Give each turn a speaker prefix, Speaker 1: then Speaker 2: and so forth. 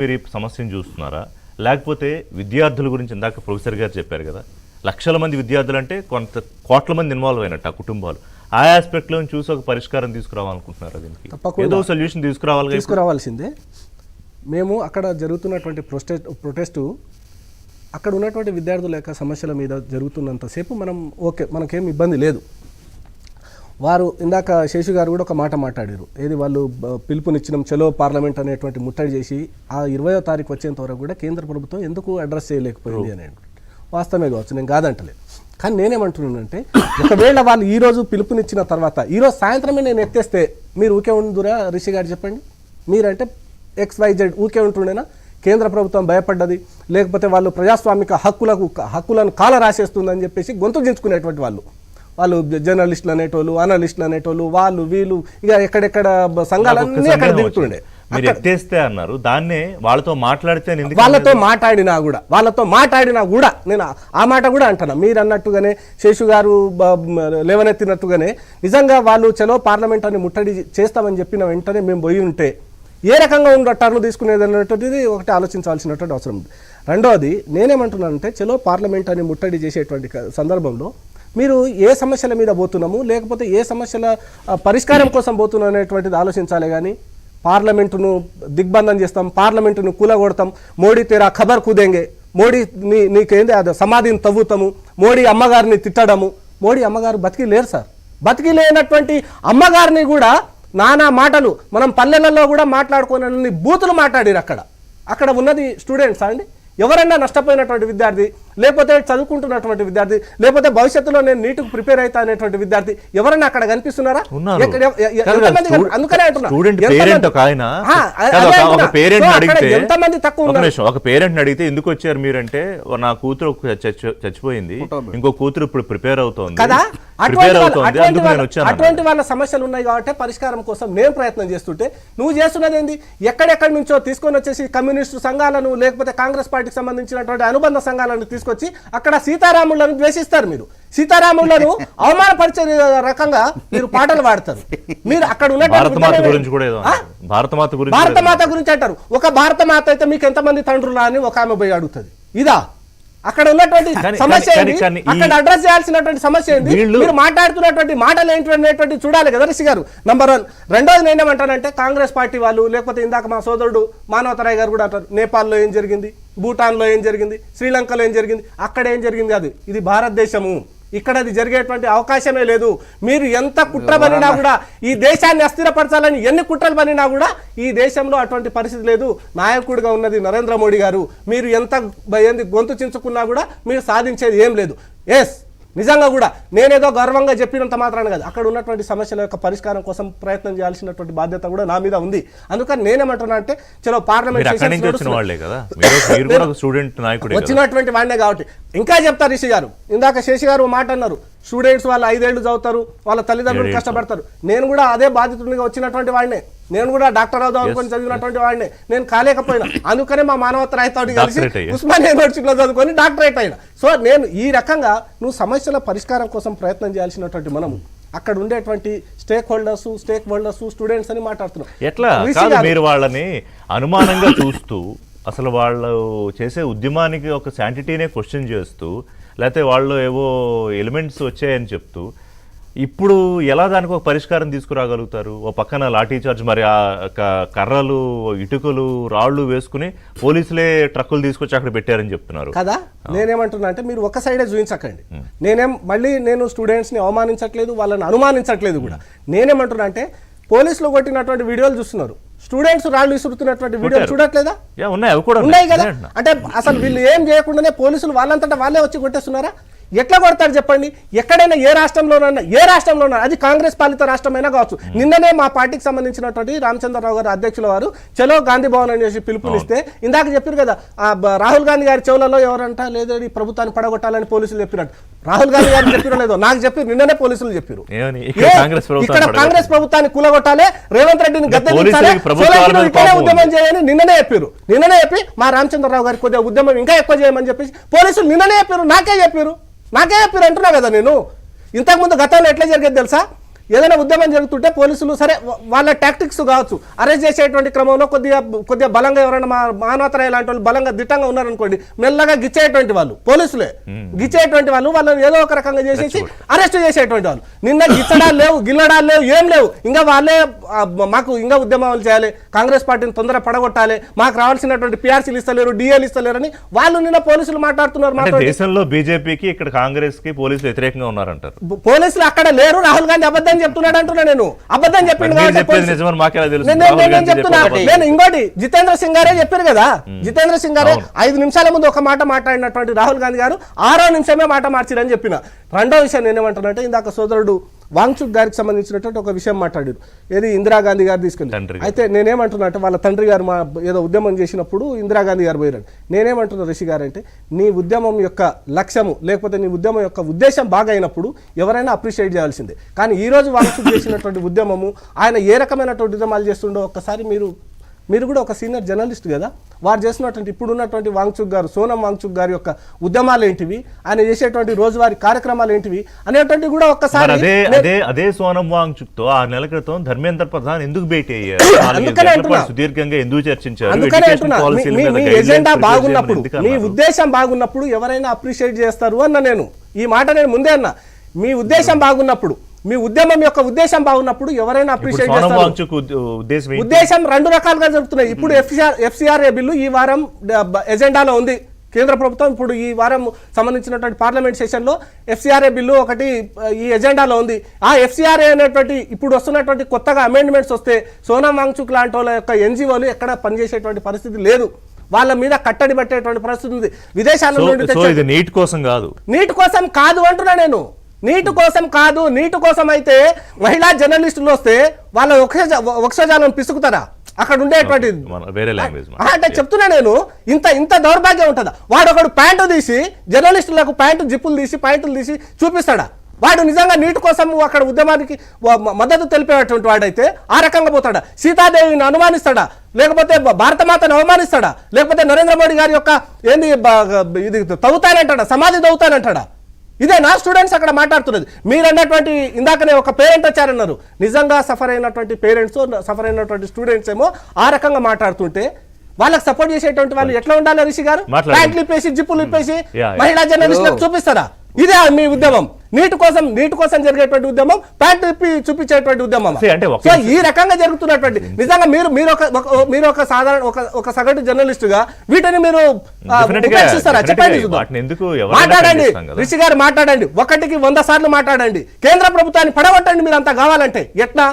Speaker 1: మీరు ఈ సమస్యను చూస్తున్నారా, లేకపోతే విద్యార్థుల గురించి ఇందాక ప్రొఫెసర్ గారు చెప్పారు కదా, లక్షల మంది విద్యార్థులు అంటే కొంత కోట్ల మంది ఇన్వాల్వ్ అయినట్టు ఆ కుటుంబాలు, ఆ ఆస్పెక్ట్లో చూసి ఒక పరిష్కారం తీసుకురావాలనుకుంటున్నారు. దీనికి ఏదో సొల్యూషన్
Speaker 2: తీసుకురావాల్సిందే. మేము అక్కడ జరుగుతున్నటువంటి ప్రొటెస్టు అక్కడ ఉన్నటువంటి విద్యార్థుల యొక్క సమస్యల మీద జరుగుతున్నంతసేపు మనకేం ఇబ్బంది లేదు. వారు ఇందాక శేషు గారు కూడా ఒక మాట మాట్లాడారు, ఏది వాళ్ళు పిలుపునిచ్చినాం చలో పార్లమెంట్ అనేటువంటి ముట్టడి చేసి ఆ 20వ తారీఖు వచ్చేంత వరకు కూడా కేంద్ర ప్రభుత్వం ఎందుకు అడ్రస్ చేయలేకపోయింది అనేది వాస్తవమే కావచ్చు, నేను కాదంటలేదు. కానీ నేనేమంటున్నానంటే ఒకవేళ వాళ్ళు ఈరోజు పిలుపునిచ్చిన తర్వాత ఈరోజు సాయంత్రమే నేను ఎత్తేస్తే మీరు ఊకే ఉండురా రిషి గారు చెప్పండి, మీరంటే XYZ ఊకే ఉంటుండేనా? కేంద్ర ప్రభుత్వం భయపడ్డది, లేకపోతే వాళ్ళు ప్రజాస్వామిక హక్కులను కాల రాసేస్తుందని చెప్పేసి గొంతు దించుకునేటువంటి వాళ్ళు జర్నలిస్టులు అనేటోళ్ళు, అనలిస్టులు అనేటోళ్ళు, వాళ్ళు వీళ్ళు ఇక ఎక్కడెక్కడ సంఘాలన్నీ అక్కడ దిగుతుండే.
Speaker 1: మీరు ఎత్తేస్తే అన్నారు, దాన్నే వాళ్ళతో మాట్లాడితే
Speaker 2: వాళ్ళతో మాట్లాడినా కూడా నేను ఆ మాట కూడా అంటున్నా, మీరు అన్నట్టుగానే శేషు గారు లేవనెత్తినట్టుగానే నిజంగా వాళ్ళు చలో పార్లమెంట్ అని ముట్టడి చేస్తామని చెప్పిన వెంటనే మేము పోయి ఉంటే ఏ రకంగా ఉన్న టర్న్ తీసుకునేది అన్నటువంటిది ఒకటి ఆలోచించాల్సినటువంటి అవసరం ఉంది. రెండవది నేనేమంటున్నానంటే చలో పార్లమెంట్ అని ముట్టడి చేసేటువంటి సందర్భంలో మీరు ఏ సమస్యల మీద పోతున్నాము, లేకపోతే ఏ సమస్యల పరిష్కారం కోసం పోతున్నాం అనేటువంటిది ఆలోచించాలి. కానీ పార్లమెంటును దిగ్బంధం చేస్తాం, పార్లమెంటును కూలగొడతాం, మోడీ తేరా ఖబర్ కుదేంగే, మోడీ నీకేంది అది సమాధిని తవ్వుతాము, మోడీ అమ్మగారిని తిట్టడము. మోడీ అమ్మగారు బతికి లేరు సార్. బతికి లేనటువంటి అమ్మగారిని కూడా నానా మాటలు మనం పల్లెలలో కూడా మాట్లాడుకోనని బూతులు మాట్లాడారు. అక్కడ ఉన్నది స్టూడెంట్స్ అండి, ఎవరైనా నష్టపోయినటువంటి విద్యార్థి, లేకపోతే చదువుకుంటున్నటువంటి విద్యార్థి, లేకపోతే భవిష్యత్తులో నేను నీటికి ప్రిపేర్ అవుతా అనేటువంటి విద్యార్థి ఎవరైనా అక్కడ కనిపిస్తున్నారా? అందుకనే ఎంతమంది తక్కువ.
Speaker 1: ఒక పేరెంట్ అడిగితే ఎందుకు వచ్చారు మీరంటే నా కూతురు చచ్చిపోయింది, ఇంకో కూతురు ఇప్పుడు ప్రిపేర్ అవుతోంది
Speaker 2: కదా. అటువంటి వాళ్ళ సమస్యలు ఉన్నాయి కాబట్టి పరిష్కారం కోసం నేను ప్రయత్నం చేస్తుంటే నువ్వు చేస్తున్నది ఏంది? ఎక్కడెక్కడి నుంచో తీసుకొని వచ్చేసి కమ్యూనిస్టు సంఘాలను, లేకపోతే కాంగ్రెస్ పార్టీకి సంబంధించినటువంటి అనుబంధ సంఘాలను తీసుకొచ్చి అక్కడ సీతారాములను ద్వేషిస్తారు. మీరు సీతారాములను అవమానపరిచే రకంగా మీరు పాటలు పాడతారు. మీరు అక్కడ
Speaker 1: భారతమాత
Speaker 2: గురించి అంటారు. ఒక భారతమాత అయితే మీకు ఎంతమంది తండ్రులా అని ఒక ఆమె పోయి అడుగుతుంది. ఇదా అక్కడ ఉన్నటువంటి సమస్య ఏంటి? అక్కడ అడ్రస్ చేయాల్సినటువంటి సమస్య ఏంటి? మీరు మాట్లాడుతున్నటువంటి మాటలు ఏంటనేటువంటి చూడాలి కదా రిషి గారు. నంబర్ 1. రెండోది నేనేమంటానంటే కాంగ్రెస్ పార్టీ వాళ్ళు, లేకపోతే ఇందాక మా సోదరుడు మానవతరాయ్ గారు కూడా అంటారు, నేపాల్లో ఏం జరిగింది, భూటాన్లో ఏం జరిగింది, శ్రీలంకలో ఏం జరిగింది, అక్కడ ఏం జరిగింది కాదు, ఇది భారతదేశము, ఇక్కడ అది జరిగేటువంటి అవకాశమే లేదు. మీరు ఎంత కుట్ర పనినా కూడా, ఈ దేశాన్ని అస్థిరపరచాలని ఎన్ని కుట్రలు పనినా కూడా ఈ దేశంలో అటువంటి పరిస్థితి లేదు. నాయకుడిగా ఉన్నది నరేంద్ర మోడీ గారు. మీరు ఎంత గొంతు చించుకున్నా కూడా మీరు సాధించేది ఏం లేదు. ఎస్, నిజంగా కూడా నేనేదో గర్వంగా చెప్పినంత మాత్రాన కాదు, అక్కడ ఉన్నటువంటి సమస్యల యొక్క పరిష్కారం కోసం ప్రయత్నం చేయాల్సినటువంటి బాధ్యత కూడా నా మీద ఉంది. అందుకని నేనేమంటున్నా అంటే చలో పార్లమెంట్ వచ్చినటువంటి వాడినే కాబట్టి ఇంకా చెప్తారు రిషి గారు. ఇందాక శేషి గారు మాట అన్నారు, స్టూడెంట్స్ వాళ్ళు 5 ఏళ్ళు చదువుతారు, వాళ్ళ తల్లిదండ్రులు కష్టపడతారు. నేను కూడా అదే బాధితుడిగా వచ్చినటువంటి వాడినే, నేను కూడా డాక్టర్ అవుదాం అనుకుని చదివినటువంటి వాడినే. నేను కాలేకపోయినా, అందుకనే మా మానవతరాయ్ తోటి కలిసి ఉస్మానియా యూనివర్సిటీలో చదువుకొని డాక్టరేట్ అయినా. సో నేను ఈ రకంగా నువ్వు సమస్యల పరిష్కారం కోసం ప్రయత్నం చేయాల్సినటువంటి మనము అక్కడ ఉండేటువంటి స్టేక్ హోల్డర్స్ స్టూడెంట్స్ అని మాట్లాడుతున్నాం.
Speaker 1: ఎట్లా మీరు వాళ్ళని అనుమానంగా చూస్తూ, అసలు వాళ్ళు చేసే ఉద్యమానికి ఒక శాంటిటీనే క్వశ్చన్ చేస్తూ, లేకపోతే వాళ్ళు ఏవో ఎలిమెంట్స్ వచ్చాయని చెప్తూ, ఇప్పుడు ఎలా దానికి ఒక పరిష్కారం తీసుకురాగలుగుతారు? ఓ పక్కన లాఠీ చార్జ్, మరి ఆ కర్రలు, ఇటుకలు, రాళ్లు వేసుకుని పోలీసులే ట్రక్కులు తీసుకొచ్చి అక్కడ పెట్టారని చెప్తున్నారు
Speaker 2: కదా. నేనేమంటున్నా అంటే మీరు ఒక సైడే చూపించకండి. నేను స్టూడెంట్స్ ని అవమానించట్లేదు, వాళ్ళని అనుమానించట్లేదు కూడా. నేనేమంటున్నా అంటే పోలీసులు కొట్టినటువంటి వీడియోలు చూస్తున్నారు, స్టూడెంట్స్ రాళ్ళు విసురుతున్నటువంటి వీడియోలు చూడట్లేదా? ఉన్నాయి కదా. అంటే అసలు వీళ్ళు ఏం చేయకుండానే పోలీసులు వాళ్ళంతటా వాళ్ళే వచ్చి కొట్టేస్తున్నారా? ఎట్లా కొడతారు చెప్పండి? ఎక్కడైనా ఏ రాష్ట్రంలోనైనా అది కాంగ్రెస్ పాలిత రాష్ట్రమైనా కావచ్చు. నిన్ననే మా పార్టీకి సంబంధించినటువంటి రామచంద్రరావు గారు అధ్యక్షుల వారు చలో గాంధీ భవన్ అనేసి పిలుపునిస్తే ఇందాక చెప్పారు కదా, రాహుల్ గాంధీ గారి చెవులలో ఎవరంట లేదు ఈ ప్రభుత్వాన్ని పడగొట్టాలని పోలీసులు చెప్పినట్టు. రాహుల్ గాంధీ గారు చెప్పారో లేదో నాకు చెప్పారు, నిన్ననే పోలీసులు చెప్పారు ఇక్కడ కాంగ్రెస్ ప్రభుత్వాన్ని కూలగొట్టాలి, రేవంత్ రెడ్డిని గద్దెదించాలి, ఉద్యమం చేయని నిన్ననే చెప్పి మా రామచంద్రరావు గారికి కొద్దిగా ఉద్యమం ఇంకా ఎక్కువ చేయమని చెప్పేసి పోలీసులు నిన్ననే చెప్పారు. నాకే చెప్పారు అంటున్నా కదా. నేను ఇంతకుముందు గతంలో ఎట్లా జరిగేది తెలుసా? ఏదైనా ఉద్యమం జరుగుతుంటే పోలీసులు సరే వాళ్ళ టాక్టిక్స్ కావచ్చు, అరెస్ట్ చేసేటువంటి క్రమంలో కొద్దిగా బలంగా ఎవరైనా మానవతర ఇలాంటి వాళ్ళు బలంగా దిట్టంగా ఉన్నారనుకోండి, మెల్లగా గిచ్చేటువంటి వాళ్ళు పోలీసులే, గిచ్చేటువంటి వాళ్ళు వాళ్ళని ఏదో ఒక రకంగా చేసేసి అరెస్ట్ చేసేటువంటి వాళ్ళు. నిన్న గిచ్చడాలు లేవు, గిల్లడాలు లేవు, ఏం లేవు. ఇంకా వాళ్ళే మాకు ఇంకా ఉద్యమాలు చేయాలి, కాంగ్రెస్ పార్టీని తొందర పడగొట్టాలి, మాకు రావాల్సినటువంటి పిఆర్సీలు ఇస్తలేరు, డిఏలు ఇస్తలేరని వాళ్ళు నిన్న పోలీసులు మాట్లాడుతున్నారు.
Speaker 1: దేశంలో బీజేపీకి ఇక్కడ కాంగ్రెస్ కి పోలీసులు వ్యతిరేకంగా ఉన్నారంటారు.
Speaker 2: పోలీసులు అక్కడ లేరు, రాహుల్ గాంధీ అబద్ధం చెప్తున్నాడు అంటున్నా. నేను అబద్ధం చెప్పింది నేను ఇంకోటి జితేంద్ర సింగ్ గారే చెప్పారు కదా, జితేంద్ర సింగ్ గారే 5 నిమిషాల ముందు ఒక మాట మాట్లాడినటువంటి రాహుల్ గాంధీ గారు 6వ నిమిషమే మాట మార్చిరని చెప్పిన. రెండో విషయం నేనేమంటున్నానంటే, ఇందాక సోదరుడు వాంగ్చుక్ గారికి సంబంధించినటువంటి ఒక విషయం మాట్లాడారు, ఏది ఇందిరాగాంధీ గారు తీసుకెళ్ళి. అయితే నేనేమంటున్నా అంటే, వాళ్ళ తండ్రి గారు ఏదో ఉద్యమం చేసినప్పుడు ఇందిరాగాంధీ గారు పోయారు. నేనేమంటున్నా రిషి గారు అంటే, నీ ఉద్యమం యొక్క లక్ష్యము లేకపోతే నీ ఉద్యమం యొక్క ఉద్దేశం బాగా అయినప్పుడు ఎవరైనా అప్రిషియేట్ చేయాల్సిందే. కానీ ఈ రోజు వాంగ్చుక్ చేసినటువంటి ఉద్యమము, ఆయన ఏ రకమైనటువంటి ఉద్యమాలు చేస్తుండో ఒక్కసారి మీరు కూడా ఒక సీనియర్ జర్నలిస్ట్ కదా, వారు చేసినటువంటి ఇప్పుడు ఉన్నటువంటి వాంగ్చుక్ గారు, సోనం వాంగ్చుక్ గారి యొక్క ఉద్యమాలు ఏంటివి, ఆయన చేసేటువంటి రోజువారీ కార్యక్రమాలు ఏంటివి అనేటువంటి కూడా ఒక్కసారి.
Speaker 1: అదే సోనం వాంగ్చుక్ తో 6 నెలల క్రితం ధర్మేంద్ర ప్రధాన్ ఎందుకు భేటీ అయ్యారు, సుదీర్ఘంగా ఎందుకు చర్చించారు?
Speaker 2: మీ ఎజెండా బాగున్నప్పుడు, మీ ఉద్దేశం బాగున్నప్పుడు ఎవరైనా అప్రిషియేట్ చేస్తారు అన్న. నేను ఈ మాట నేను ముందే అన్నా, మీ ఉద్దేశం బాగున్నప్పుడు, మీ ఉద్యమం యొక్క ఉద్దేశం బాగున్నప్పుడు ఎవరైనా అప్రిషియేట్ చేస్తారు. ఉద్దేశం 2 రకాలుగా జరుగుతున్నాయి. ఇప్పుడు ఎఫ్సిఆర్ఏ బిల్లు ఈ వారం ఎజెండాలో ఉంది కేంద్ర ప్రభుత్వం. ఇప్పుడు ఈ వారం సంబంధించినటువంటి పార్లమెంట్ సెషన్లో ఎఫ్సిఆర్ఏ బిల్లు ఒకటి ఈ ఎజెండాలో ఉంది. ఆ ఎఫ్సిఆర్ఏ అనేటువంటి ఇప్పుడు వస్తున్నటువంటి కొత్తగా అమెండ్మెంట్స్ వస్తే సోనం వాంగ్చుక్ లాంటి వాళ్ళ యొక్క ఎన్జిఓలు ఎక్కడ పనిచేసేటువంటి పరిస్థితి లేదు, వాళ్ళ మీద కట్టడి పట్టేటువంటి పరిస్థితి ఉంది. విదేశాల నుండి
Speaker 1: నీట్ కోసం కాదు,
Speaker 2: నీట్ కోసం కాదు అంటున్నా నేను. నీటి కోసం కాదు, నీటి కోసం అయితే మహిళా జర్నలిస్టులు వస్తే వాళ్ళ వక్షజాలను పిసుకుతారా అక్కడ ఉండేటువంటి అంటే చెప్తున్నా నేను. ఇంత దౌర్భాగ్యం ఉంటుందా? వాడు ఒకడు ప్యాంటు తీసి జర్నలిస్టులకు జిప్పులు తీసి చూపిస్తాడా? వాడు నిజంగా నీటి కోసం అక్కడ ఉద్యమానికి మద్దతు తెలిపేటువంటి వాడైతే ఆ రకంగా పోతాడా? సీతాదేవిని అనుమానిస్తాడా? లేకపోతే భారతమాతను అవమానిస్తాడా? లేకపోతే నరేంద్ర మోడీ గారి యొక్క ఏంది ఇది తవ్వుతానంటాడా, సమాధి తవ్వుతానంటాడా? ఇదే నా స్టూడెంట్స్ అక్కడ మాట్లాడుతున్నది. మీరు అన్నటువంటి ఇందాకనే ఒక పేరెంట్ వచ్చారన్నారు, నిజంగా సఫర్ అయినటువంటి పేరెంట్స్, సఫర్ అయినటువంటి స్టూడెంట్స్ ఏమో ఆ రకంగా మాట్లాడుతుంటే వాళ్ళకి సపోర్ట్ చేసేటువంటి వాళ్ళు ఎట్లా ఉండాలి రిషి గారు? ప్యాంట్లు ఇప్పేసి జిప్పులు ఇప్పేసి మహిళా జర్నలిస్టులకు చూపిస్తారా? ఇదే మీ ఉద్యమం? నీటి కోసం జరిగేటువంటి ఉద్యమం, ప్యాంటు ఇప్పి చూపించేటువంటి ఉద్యమం. సో ఈ రకంగా జరుగుతున్నటువంటి నిజంగా మీరు ఒక సాధారణ ఒక సగటు జర్నలిస్ట్ గా వీటిని మీరు ఉపేక్షిస్తారా? చెప్పండి, మాట్లాడండి రిషి గారు, మాట్లాడండి. 1కి 100 సార్లు మాట్లాడండి. కేంద్ర ప్రభుత్వాన్ని పడగొట్టండి మీరు అంతా కావాలంటే. ఎట్లా?